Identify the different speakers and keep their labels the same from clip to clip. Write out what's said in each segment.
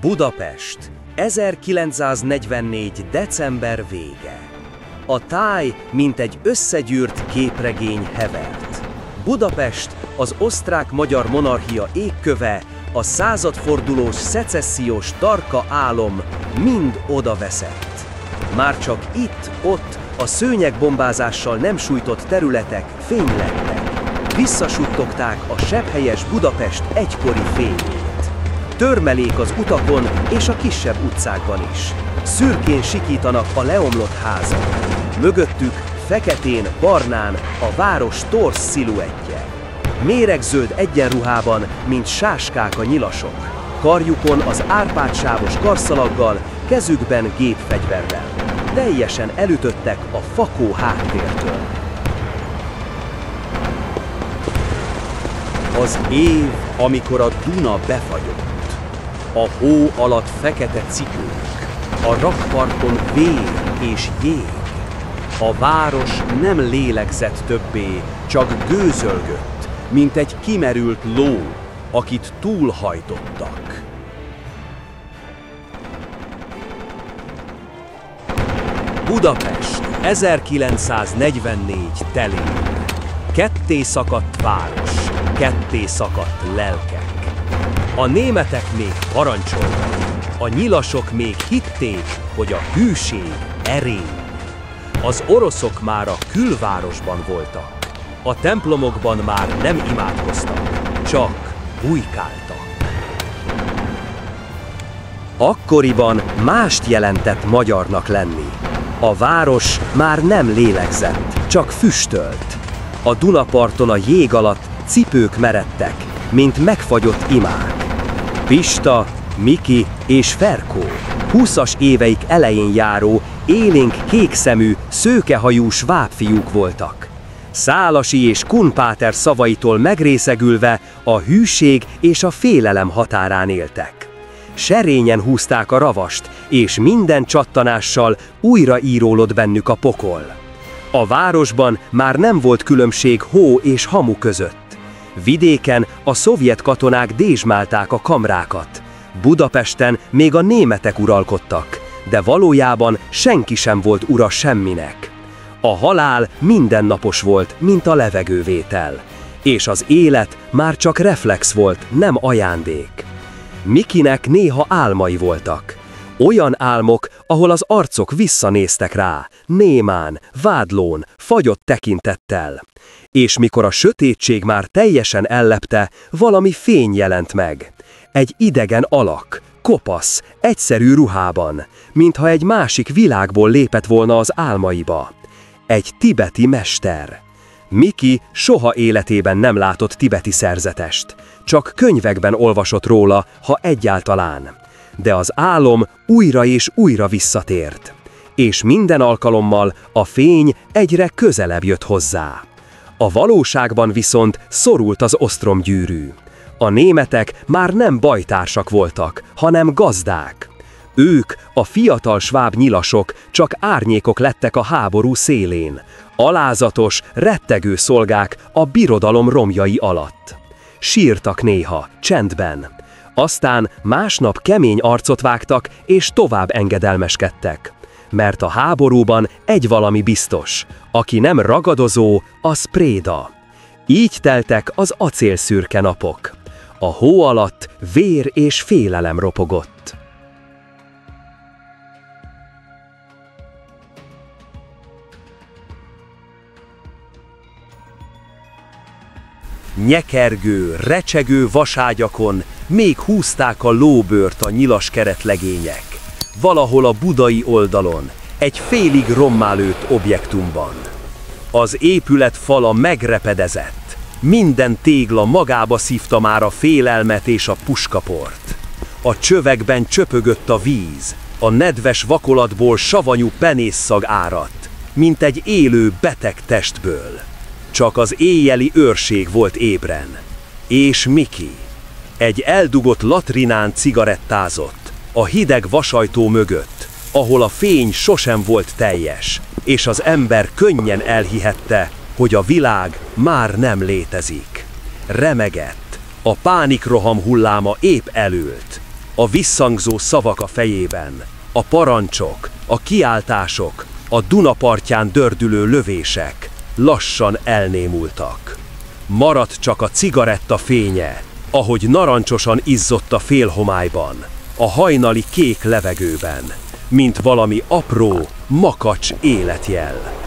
Speaker 1: Budapest, 1944. december vége. A táj, mint egy összegyűrt képregény hevert. Budapest, az osztrák-magyar monarchia égköve, a századfordulós szecessziós tarka álom mind odaveszett. Már csak itt-ott a szőnyegbombázással nem sújtott területek fénylettek. Visszasuttogták a sebhelyes Budapest egykori fényét. Törmelék az utakon és a kisebb utcákban is. Szürkén sikítanak a leomlott házak. Mögöttük feketén, barnán a város torz sziluettje. Méregzöld egyenruhában, mint sáskák a nyilasok. Karjukon az árpádsávos karszalaggal, kezükben gépfegyverrel. Teljesen elütöttek a fakó háttértől. Az év, amikor a Duna befagyott. A hó alatt fekete cipők, a rakparton vér és jég. A város nem lélegzett többé, csak gőzölgött, mint egy kimerült ló, akit túlhajtottak. Budapest, 1944 telén. Ketté szakadt város, ketté szakadt lelkek. A németek még parancsoltak, a nyilasok még hitték, hogy a hűség erény. Az oroszok már a külvárosban voltak, a templomokban már nem imádkoztak, csak bujkáltak. Akkoriban mást jelentett magyarnak lenni. A város már nem lélegzett, csak füstölt. A Dunaparton a jég alatt cipők meredtek, mint megfagyott imák. Pista, Miki és Ferkó, 20-as éveik elején járó, élénk kékszemű, szőkehajú svábfiúk voltak. Szálasi és Kunpáter szavaitól megrészegülve a hűség és a félelem határán éltek. Serényen húzták a ravast, és minden csattanással újraírólott bennük a pokol. A városban már nem volt különbség hó és hamu között. Vidéken a szovjet katonák dézsmálták a kamrákat. Budapesten még a németek uralkodtak, de valójában senki sem volt ura semminek. A halál mindennapos volt, mint a levegővétel. És az élet már csak reflex volt, nem ajándék. Mikinek néha álmai voltak. Olyan álmok, ahol az arcok visszanéztek rá, némán, vádlón, fagyott tekintettel. És mikor a sötétség már teljesen ellepte, valami fény jelent meg. Egy idegen alak, kopasz, egyszerű ruhában, mintha egy másik világból lépett volna az álmaiba. Egy tibeti mester. Miki soha életében nem látott tibeti szerzetest, csak könyvekben olvasott róla, ha egyáltalán. De az álom újra és újra visszatért, és minden alkalommal a fény egyre közelebb jött hozzá. A valóságban viszont szorult az ostromgyűrű. A németek már nem bajtársak voltak, hanem gazdák. Ők, a fiatal sváb nyilasok, csak árnyékok lettek a háború szélén, alázatos, rettegő szolgák a birodalom romjai alatt. Sírtak néha, csendben. Aztán másnap kemény arcot vágtak, és tovább engedelmeskedtek. Mert a háborúban egy valami biztos, aki nem ragadozó, az préda. Így teltek az acélszürke napok. A hó alatt vér és félelem ropogott. Nyekergő, recsegő vaságyakon még húzták a lóbőrt a nyilas keretlegények. Valahol a budai oldalon, egy félig rommá lőtt objektumban. Az épület fala megrepedezett. Minden tégla magába szívta már a félelmet és a puskaport. A csövekben csöpögött a víz, a nedves vakolatból savanyú penészszag áradt, mint egy élő beteg testből. Csak az éjjeli őrség volt ébren. És Miki. Egy eldugott latrinán cigarettázott, a hideg vasajtó mögött, ahol a fény sosem volt teljes, és az ember könnyen elhihette, hogy a világ már nem létezik. Remegett, a pánikroham hulláma épp elült. A visszhangzó szavak a fejében, a parancsok, a kiáltások, a Duna partján dördülő lövések lassan elnémultak. Maradt csak a cigaretta fénye, ahogy narancsosan izzott a félhomályban, a hajnali kék levegőben, mint valami apró, makacs életjel.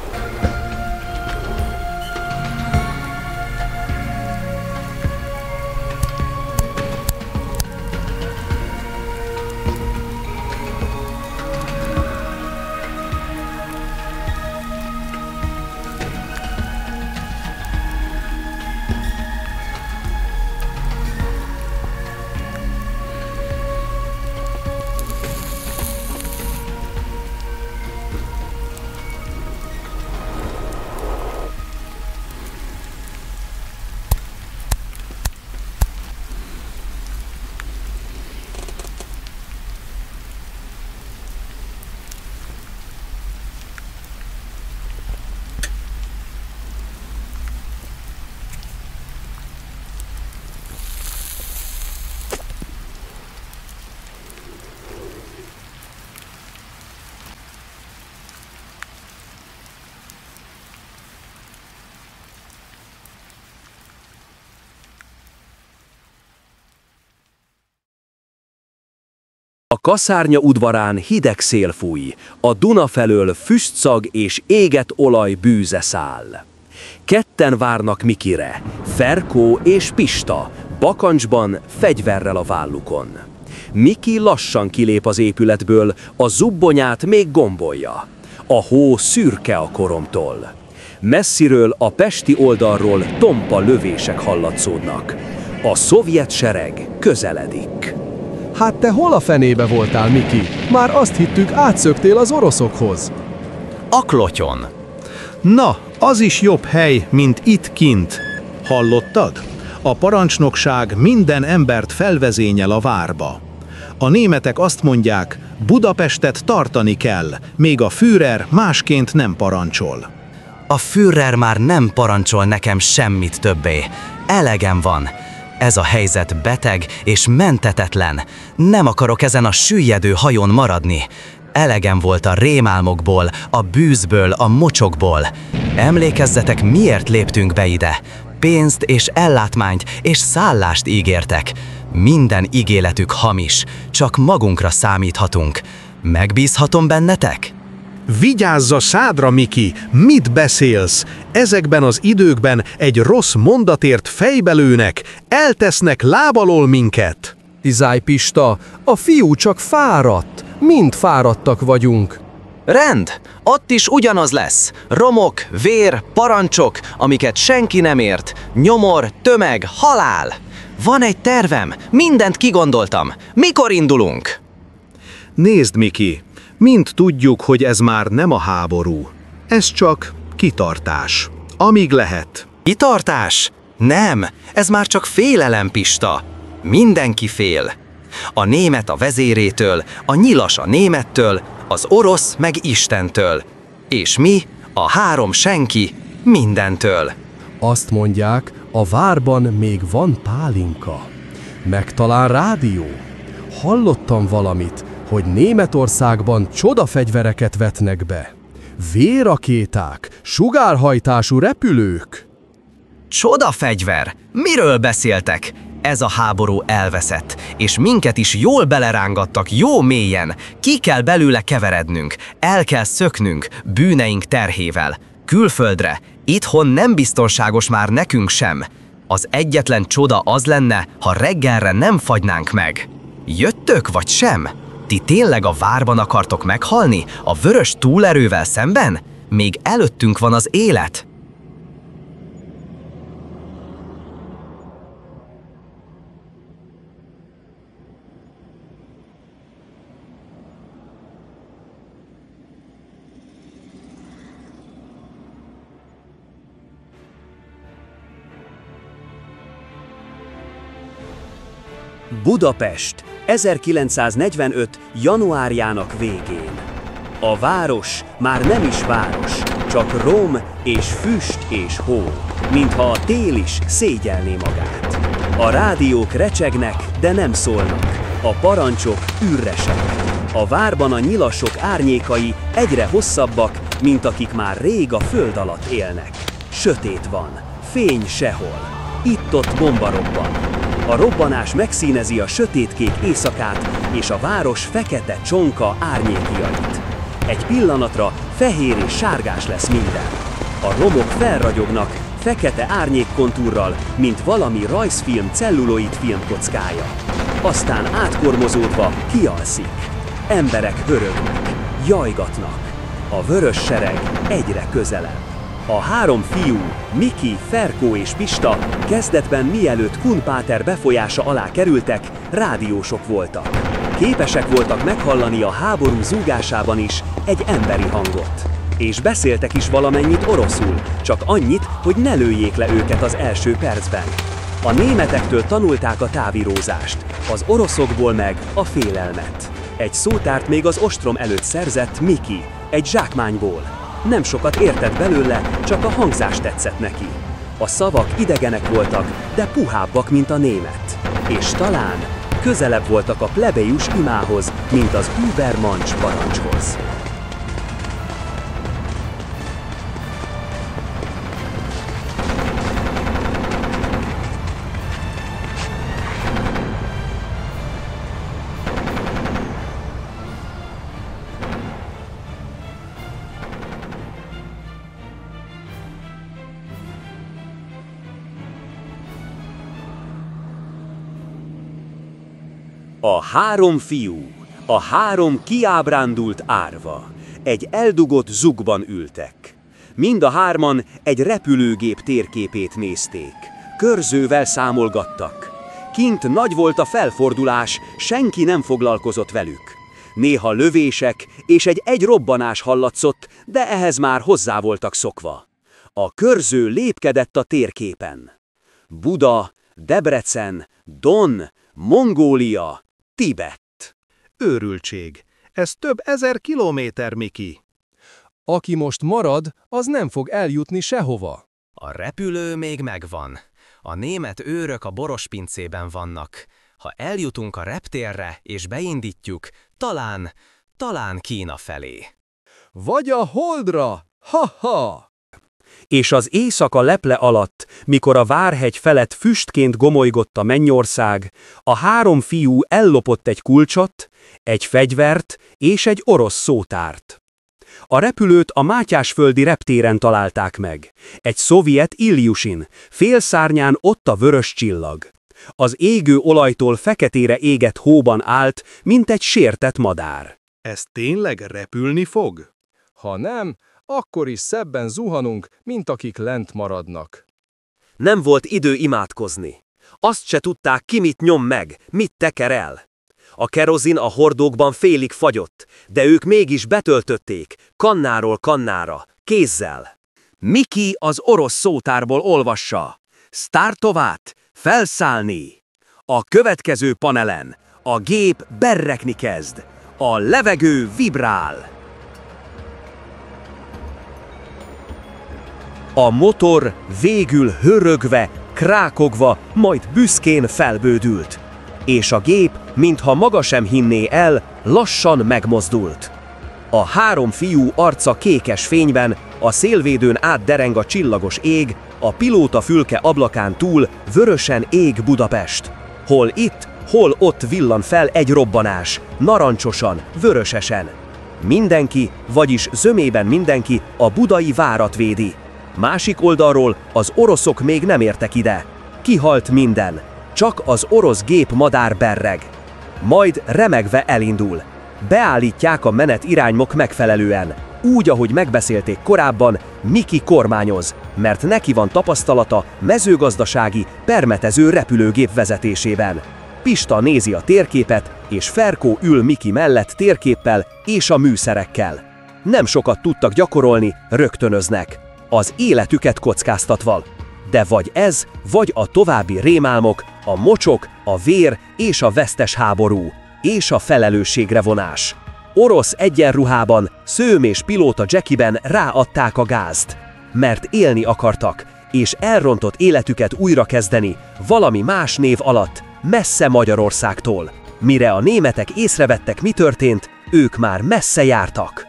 Speaker 1: A kaszárnya udvarán hideg szél fúj, a Duna felől füstszag és égett olaj bűze száll. Ketten várnak Mikire, Ferkó és Pista, bakancsban, fegyverrel a vállukon. Miki lassan kilép az épületből, a zubbonyát még gombolja. A hó szürke a koromtól. Messziről a pesti oldalról tompa lövések hallatszódnak. A szovjet sereg közeledik.
Speaker 2: Hát te hol a fenébe voltál, Miki? Már azt hittük, átszöktél az oroszokhoz.
Speaker 3: A Klotyon.
Speaker 4: Na, az is jobb hely, mint itt kint. Hallottad? A parancsnokság minden embert felvezényel a várba. A németek azt mondják, Budapestet tartani kell, még a Führer másként nem parancsol.
Speaker 3: A Führer már nem parancsol nekem semmit többé. Elegem van. Ez a helyzet beteg és mentetetlen. Nem akarok ezen a süllyedő hajón maradni. Elegem volt a rémálmokból, a bűzből, a mocsokból. Emlékezzetek, miért léptünk be ide? Pénzt és ellátmányt és szállást ígértek. Minden ígéretük hamis, csak magunkra számíthatunk. Megbízhatom bennetek?
Speaker 4: Vigyázz a szádra, Miki! Mit beszélsz? Ezekben az időkben egy rossz mondatért fejbelőnek, eltesznek láb alól minket.
Speaker 2: Izáj Pista, a fiú csak fáradt. Mind fáradtak vagyunk.
Speaker 3: Rend! Ott is ugyanaz lesz. Romok, vér, parancsok, amiket senki nem ért. Nyomor, tömeg, halál. Van egy tervem, mindent kigondoltam. Mikor indulunk?
Speaker 4: Nézd, Miki! Mind tudjuk, hogy ez már nem a háború. Ez csak kitartás. Amíg lehet.
Speaker 3: Kitartás? Nem, ez már csak félelem, Pista. Mindenki fél. A német a vezérétől, a nyilas a némettől, az orosz meg Istentől. És mi, a három senki, mindentől.
Speaker 2: Azt mondják, a várban még van pálinka. Meg talán rádió. Hallottam valamit, hogy Németországban csodafegyvereket vetnek be. Vérrakéták, sugárhajtású repülők.
Speaker 3: Csodafegyver? Miről beszéltek? Ez a háború elveszett, és minket is jól belerángattak, jó mélyen. Ki kell belőle keverednünk, el kell szöknünk bűneink terhével. Külföldre, itthon nem biztonságos már nekünk sem. Az egyetlen csoda az lenne, ha reggelre nem fagynánk meg. Jöttök vagy sem? Ti tényleg a várban akartok meghalni? A vörös túlerővel szemben? Még előttünk van az élet.
Speaker 1: Budapest 1945. januárjának végén. A város már nem is város, csak rom és füst és hó, mintha a tél is szégyelné magát. A rádiók recsegnek, de nem szólnak. A parancsok üresek. A várban a nyilasok árnyékai egyre hosszabbak, mint akik már rég a föld alatt élnek. Sötét van, fény sehol. Itt-ott bomba robban. A robbanás megszínezi a sötétkék éjszakát és a város fekete csonka árnyékjait. Egy pillanatra fehér és sárgás lesz minden. A romok felragyognak, fekete árnyékkontúrral, mint valami rajzfilm celluloid filmkockája. Aztán átkormozódva kialszik. Emberek hörögnek, jajgatnak. A vörös sereg egyre közelebb. A három fiú, Miki, Ferkó és Pista kezdetben mielőtt Kun páter befolyása alá kerültek, rádiósok voltak. Képesek voltak meghallani a háború zúgásában is egy emberi hangot. És beszéltek is valamennyit oroszul, csak annyit, hogy ne lőjék le őket az első percben. A németektől tanulták a távírózást, az oroszokból meg a félelmet. Egy szótárt még az ostrom előtt szerzett Miki, egy zsákmányból. Nem sokat értett belőle, csak a hangzás tetszett neki. A szavak idegenek voltak, de puhábbak, mint a német. És talán közelebb voltak a plebejus imához, mint az Übermancs parancshoz. A három fiú, a három kiábrándult árva, egy eldugott zugban ültek. Mind a hárman egy repülőgép térképét nézték, körzővel számolgattak. Kint nagy volt a felfordulás, senki nem foglalkozott velük. Néha lövések és egy robbanás hallatszott, de ehhez már hozzá voltak szokva. A körző lépkedett a térképen. Buda, Debrecen, Don, Mongólia, Tibet.
Speaker 4: Őrültség. Ez több 1000 kilométer, Miki.
Speaker 2: Aki most marad, az nem fog eljutni sehova.
Speaker 3: A repülő még megvan. A német őrök a borospincében vannak. Ha eljutunk a reptérre és beindítjuk, talán Kína felé.
Speaker 2: Vagy a Holdra! Ha-ha!
Speaker 1: És az éjszaka leple alatt, mikor a Várhegy felett füstként gomolygott a mennyország, a három fiú ellopott egy kulcsot, egy fegyvert és egy orosz szótárt. A repülőt a Mátyásföldi reptéren találták meg. Egy szovjet Iljushin, félszárnyán ott a vörös csillag. Az égő olajtól feketére égett hóban állt, mint egy sértett madár.
Speaker 4: Ez tényleg repülni fog?
Speaker 2: Ha nem, akkor is szebben zuhanunk, mint akik lent maradnak.
Speaker 1: Nem volt idő imádkozni. Azt se tudták, ki mit nyom meg, mit teker el. A kerozin a hordókban félig fagyott, de ők mégis betöltötték, kannáról kannára, kézzel. Miki az orosz szótárból olvassa. Startovat, felszállni. A következő panelen a gép berrekni kezd. A levegő vibrál. A motor végül hörögve, krákogva, majd büszkén felbődült. És a gép, mintha maga sem hinné el, lassan megmozdult. A három fiú arca kékes fényben, a szélvédőn átdereng a csillagos ég, a pilóta fülke ablakán túl vörösen ég Budapest. Hol itt, hol ott villan fel egy robbanás, narancsosan, vörösesen. Mindenki, vagyis zömében mindenki a budai várat védi. Másik oldalról az oroszok még nem értek ide. Kihalt minden. Csak az orosz gép madár berreg. Majd remegve elindul. Beállítják a menet iránymok megfelelően. Úgy, ahogy megbeszélték korábban, Miki kormányoz, mert neki van tapasztalata mezőgazdasági, permetező repülőgép vezetésében. Pista nézi a térképet, és Ferkó ül Miki mellett térképpel és a műszerekkel. Nem sokat tudtak gyakorolni, rögtönöznek. Az életüket kockáztatva. De vagy ez, vagy a további rémálmok, a mocsok, a vér és a vesztes háború, és a felelősségre vonás. Orosz egyenruhában, szőm és pilóta Jackiben ráadták a gázt. Mert élni akartak, és elrontott életüket újrakezdeni, valami más név alatt, messze Magyarországtól. Mire a németek észrevettek, mi történt, ők már messze jártak.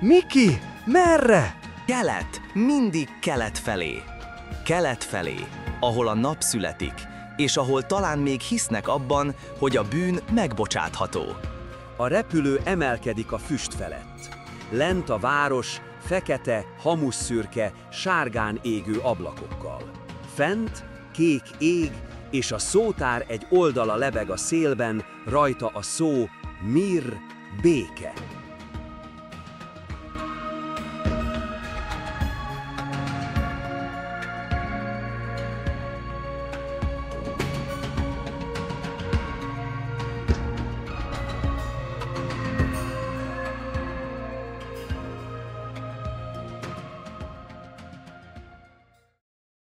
Speaker 2: Miki, merre?
Speaker 3: Kelet, mindig kelet felé. Kelet felé, ahol a nap születik, és ahol talán még hisznek abban, hogy a bűn megbocsátható.
Speaker 1: A repülő emelkedik a füst felett. Lent a város fekete, hamusszürke, sárgán égő ablakokkal. Fent kék ég, és a szótár egy oldala lebeg a szélben, rajta a szó Mir, béke.